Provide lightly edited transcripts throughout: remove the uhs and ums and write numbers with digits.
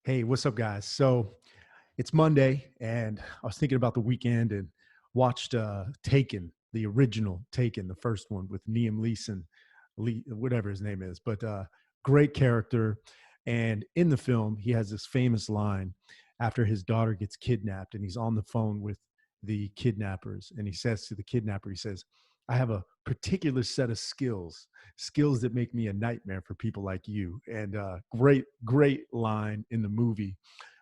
Hey, what's up, guys? So it's Monday, and I was thinking about the weekend and watched Taken, the original Taken, the first one with Liam Neeson, whatever his name is. But great character. And in the film, he has this famous line after his daughter gets kidnapped, and he's on the phone with the kidnappers, and he says to the kidnapper, he says, "I have a particular set of skills that make me a nightmare for people like you." And great line in the movie,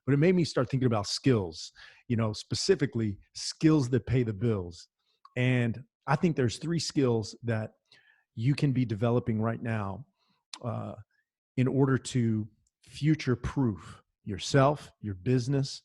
but it made me start thinking about skills, specifically skills that pay the bills. And I think there's three skills that you can be developing right now uh, in order to future proof yourself, your business,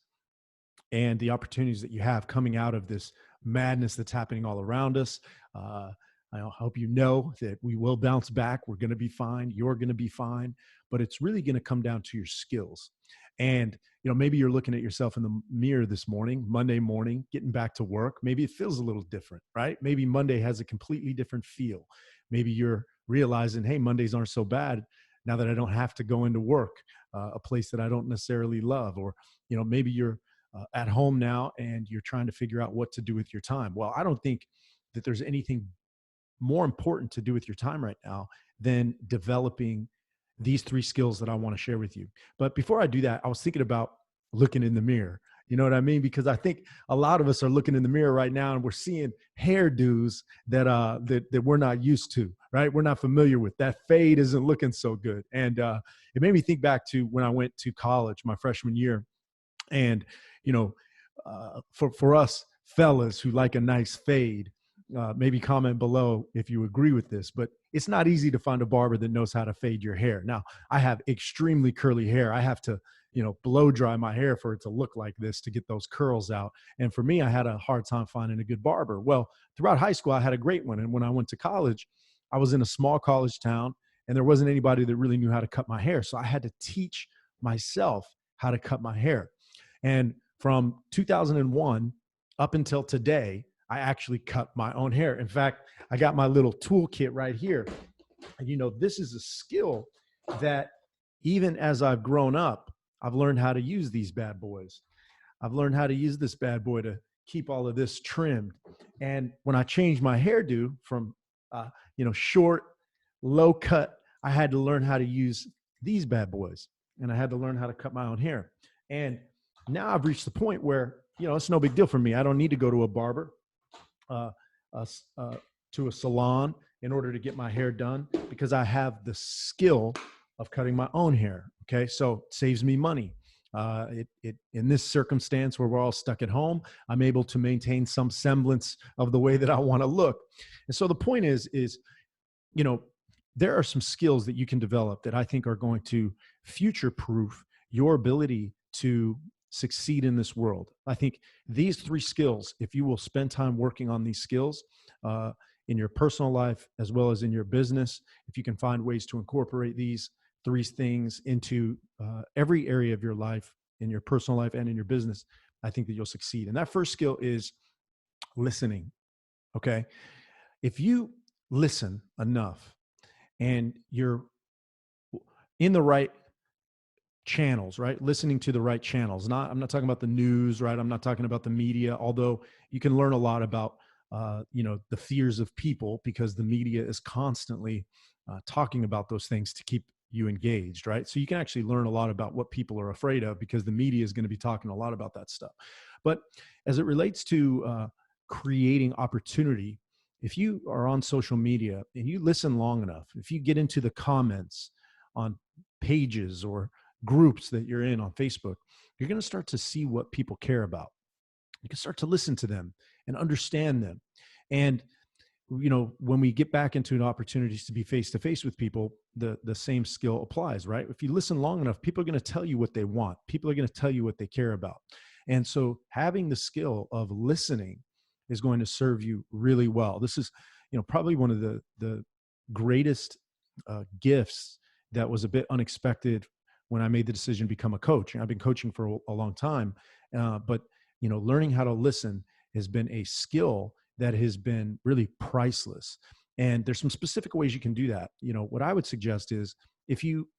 and the opportunities that you have coming out of this madness that's happening all around us. Uh, I hope you know that we will bounce back. We're going to be fine. You're going to be fine. But it's really going to come down to your skills. And maybe you're looking at yourself in the mirror this morning, Monday morning, getting back to work. Maybe it feels a little different, right? Maybe Monday has a completely different feel. Maybe you're realizing, hey, Mondays aren't so bad now that I don't have to go into work, a place that I don't necessarily love. Or maybe you're at home now and you're trying to figure out what to do with your time. Well, I don't think that there's anything more important to do with your time right now than developing these three skills that I want to share with you. But before I do that, I was thinking about looking in the mirror. You know what I mean? Because I think a lot of us are looking in the mirror right now and we're seeing hairdos that we're not used to, right? We're not familiar with. That fade isn't looking so good. And it made me think back to when I went to college my freshman year. And you know, for us fellas who like a nice fade, maybe comment below if you agree with this. But it's not easy to find a barber that knows how to fade your hair. Now, I have extremely curly hair. I have to, blow dry my hair for it to look like this to get those curls out. And for me, I had a hard time finding a good barber. Well, throughout high school, I had a great one. And when I went to college, I was in a small college town and there wasn't anybody that really knew how to cut my hair. So I had to teach myself how to cut my hair. And from 2001 up until today, I actually cut my own hair. In fact, I got my little toolkit right here. And this is a skill that even as I've grown up, I've learned how to use these bad boys. I've learned how to use this bad boy to keep all of this trimmed. And when I changed my hairdo from, short, low cut, I had to learn how to use these bad boys, and I had to learn how to cut my own hair. And now I've reached the point where it's no big deal for me. I don't need to go to a barber, uh, uh, uh, to a salon in order to get my hair done because I have the skill of cutting my own hair. Okay, so it saves me money. It in this circumstance where we're all stuck at home, I'm able to maintain some semblance of the way that I want to look. And so the point is, you know, there are some skills that you can develop that I think are going to future proof your ability to succeed in this world. I think these three skills, if you will spend time working on these skills in your personal life as well as in your business, if you can find ways to incorporate these three things into every area of your life, in your personal life and in your business, I think that you'll succeed. And that first skill is listening. Okay. If you listen enough and you're in the right channels, right? Listening to the right channels. I'm not talking about the news, right? I'm not talking about the media, although you can learn a lot about, the fears of people because the media is constantly talking about those things to keep you engaged, right? So you can actually learn a lot about what people are afraid of because the media is going to be talking a lot about that stuff. But as it relates to creating opportunity, if you are on social media and you listen long enough, if you get into the comments on pages or groups that you're in on Facebook, you're going to start to see what people care about. You can start to listen to them and understand them. And when we get back into opportunities to be face to face with people, the same skill applies, right? If you listen long enough, people are going to tell you what they want. People are going to tell you what they care about. And so having the skill of listening is going to serve you really well. This is, probably one of the greatest gifts that was a bit unexpected when I made the decision to become a coach. I've been coaching for a long time, but learning how to listen has been a skill that has been really priceless. And there's some specific ways you can do that. What I would suggest is if you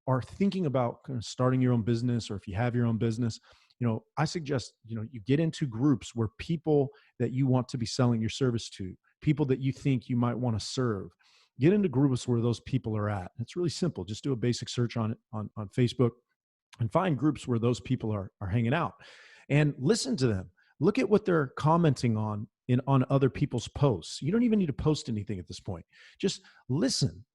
are thinking about kind of starting your own business, or if you have your own business, I suggest, you get into groups where people that you want to be selling your service to, people that you think you might want to serve, get into groups where those people are at. It's really simple. Just do a basic search on Facebook and find groups where those people are hanging out, and listen to them. Look at what they're commenting on other people's posts. You don't even need to post anything at this point. Just listen,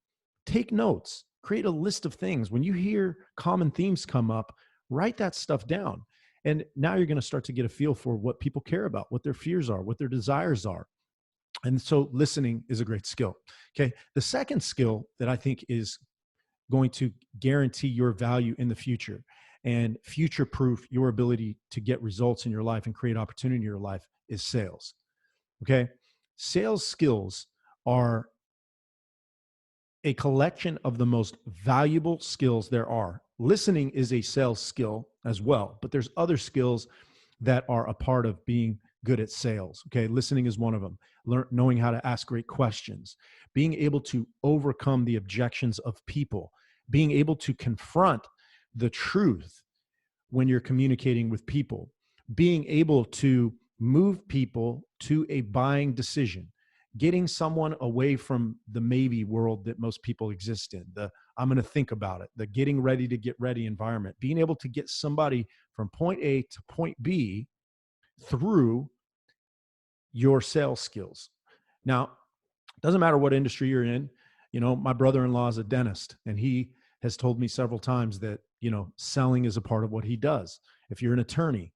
take notes, create a list of things. When you hear common themes come up, write that stuff down. And now you're going to start to get a feel for what people care about, what their fears are, what their desires are. And so listening is a great skill. Okay. The second skill that I think is going to guarantee your value in the future and future proof your ability to get results in your life and create opportunity in your life is sales. Okay. Sales skills are a collection of the most valuable skills there are. Listening is a sales skill as well, but there's other skills that are a part of being good at sales. Okay. Listening is one of them. Knowing how to ask great questions, being able to overcome the objections of people, being able to confront the truth when you're communicating with people, being able to move people to a buying decision, getting someone away from the maybe world that most people exist in, the I'm going to think about it, the getting ready to get ready environment, being able to get somebody from point A to point B through your sales skills. Now, it doesn't matter what industry you're in. My brother-in-law is a dentist, and he has told me several times that, selling is a part of what he does. If you're an attorney,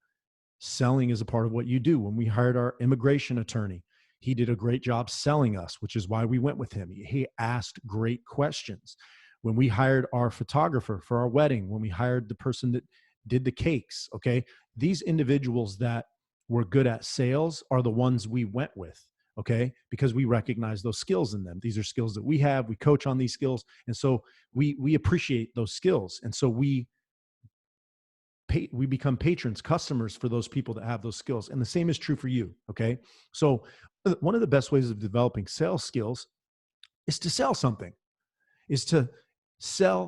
selling is a part of what you do. When we hired our immigration attorney, he did a great job selling us, which is why we went with him. He asked great questions. When we hired our photographer for our wedding, when we hired the person that did the cakes, okay, these individuals that were good at sales are the ones we went with, okay, because we recognize those skills in them. These are skills that we have. We coach on these skills. And so we appreciate those skills. And so we become patrons, customers for those people that have those skills. And the same is true for you. Okay. So one of the best ways of developing sales skills is to sell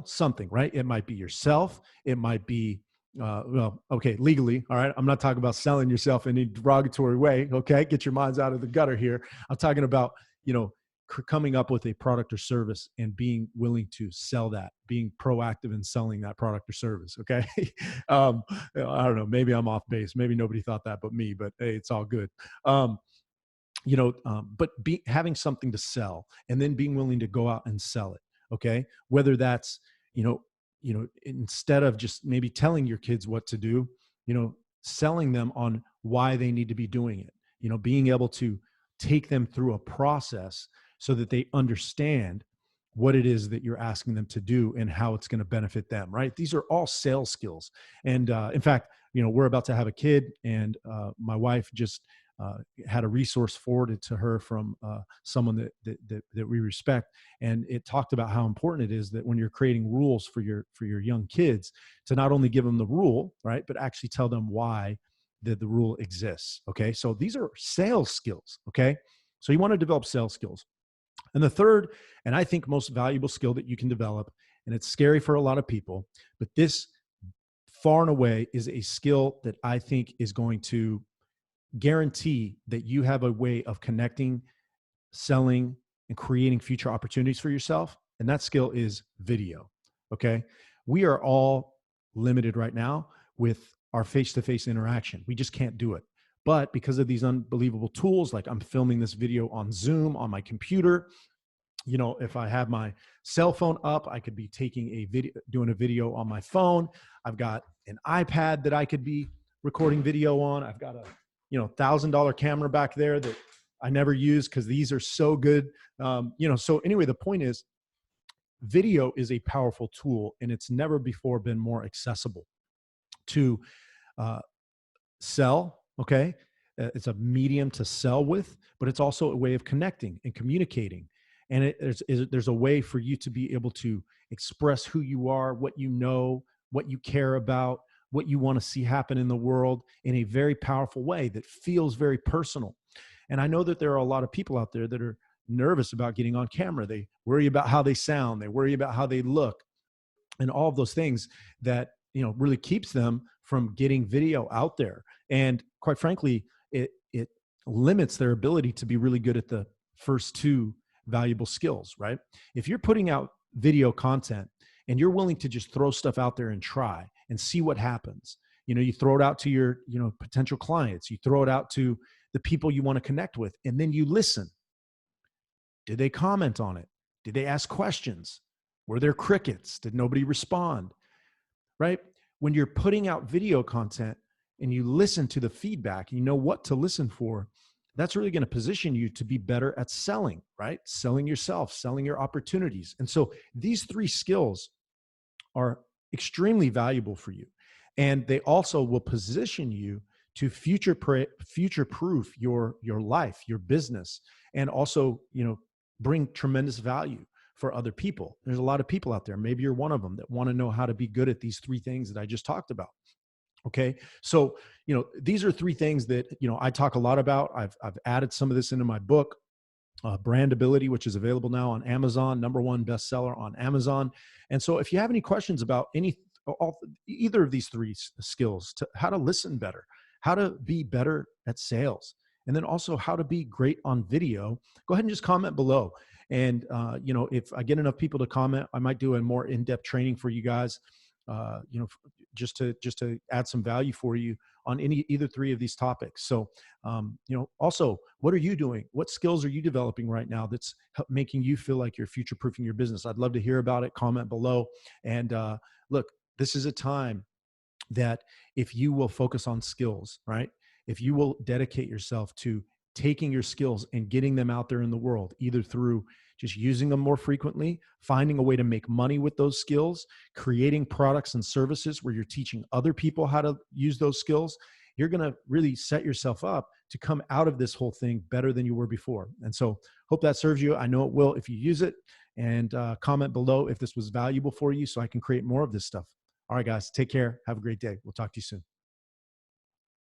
something, right? It might be yourself. It might be, legally. All right. I'm not talking about selling yourself in a derogatory way. Okay. Get your minds out of the gutter here. I'm talking about, coming up with a product or service and being willing to sell that, being proactive in selling that product or service. Okay. I don't know. Maybe I'm off base. Maybe nobody thought that but me, but hey, it's all good. But having something to sell and then being willing to go out and sell it. Okay. Whether that's, instead of just maybe telling your kids what to do, selling them on why they need to be doing it, being able to take them through a process so that they understand what it is that you're asking them to do and how it's going to benefit them, right? These are all sales skills. And in fact, we're about to have a kid, and my wife just had a resource forwarded to her from someone that we respect, and it talked about how important it is that when you're creating rules for your young kids, to not only give them the rule, right, but actually tell them why the rule exists. Okay, so these are sales skills. Okay, so you want to develop sales skills. And the third, and I think most valuable skill that you can develop, and it's scary for a lot of people, but this far and away is a skill that I think is going to guarantee that you have a way of connecting, selling, and creating future opportunities for yourself. And that skill is video. Okay. We are all limited right now with our face-to-face interaction. We just can't do it. But because of these unbelievable tools, like I'm filming this video on Zoom on my computer, if I have my cell phone up, I could be doing a video on my phone. I've got an iPad that I could be recording video on. I've got a $1,000 camera back there that I never use because these are so good. So anyway, the point is, video is a powerful tool, and it's never before been more accessible to sell. Okay. It's a medium to sell with, but it's also a way of connecting and communicating. And there's a way for you to be able to express who you are, what you know, what you care about, what you want to see happen in the world in a very powerful way that feels very personal. And I know that there are a lot of people out there that are nervous about getting on camera. They worry about how they sound. They worry about how they look. and all of those things that, really keeps them from getting video out there. And quite frankly, it limits their ability to be really good at the first two valuable skills, right? If you're putting out video content and you're willing to just throw stuff out there and try and see what happens, you throw it out to your, potential clients, you throw it out to the people you want to connect with, and then you listen. Did they comment on it? Did they ask questions? Were there crickets? Did nobody respond? Right? When you're putting out video content and you listen to the feedback, and you know what to listen for, that's really going to position you to be better at selling, right? Selling yourself, selling your opportunities. And so these three skills are extremely valuable for you. And they also will position you to future-proof your life, your business, and also, bring tremendous value for other people. There's a lot of people out there, maybe you're one of them, that want to know how to be good at these three things that I just talked about. Okay. So, these are three things that, I talk a lot about. I've added some of this into my book, Brandability, which is available now on Amazon, #1 bestseller on Amazon. And so if you have any questions about either of these three skills, to how to listen better, how to be better at sales, and then also how to be great on video, go ahead and just comment below. And, if I get enough people to comment, I might do a more in-depth training for you guys, just to add some value for you on either three of these topics. So, also, what are you doing? What skills are you developing right now that's making you feel like you're future-proofing your business? I'd love to hear about it. Comment below. And look, this is a time that if you will focus on skills, right? If you will dedicate yourself to taking your skills and getting them out there in the world, either through just using them more frequently, finding a way to make money with those skills, creating products and services where you're teaching other people how to use those skills, you're going to really set yourself up to come out of this whole thing better than you were before. And so hope that serves you. I know it will if you use it. And comment below if this was valuable for you so I can create more of this stuff. All right, guys, take care. Have a great day. We'll talk to you soon.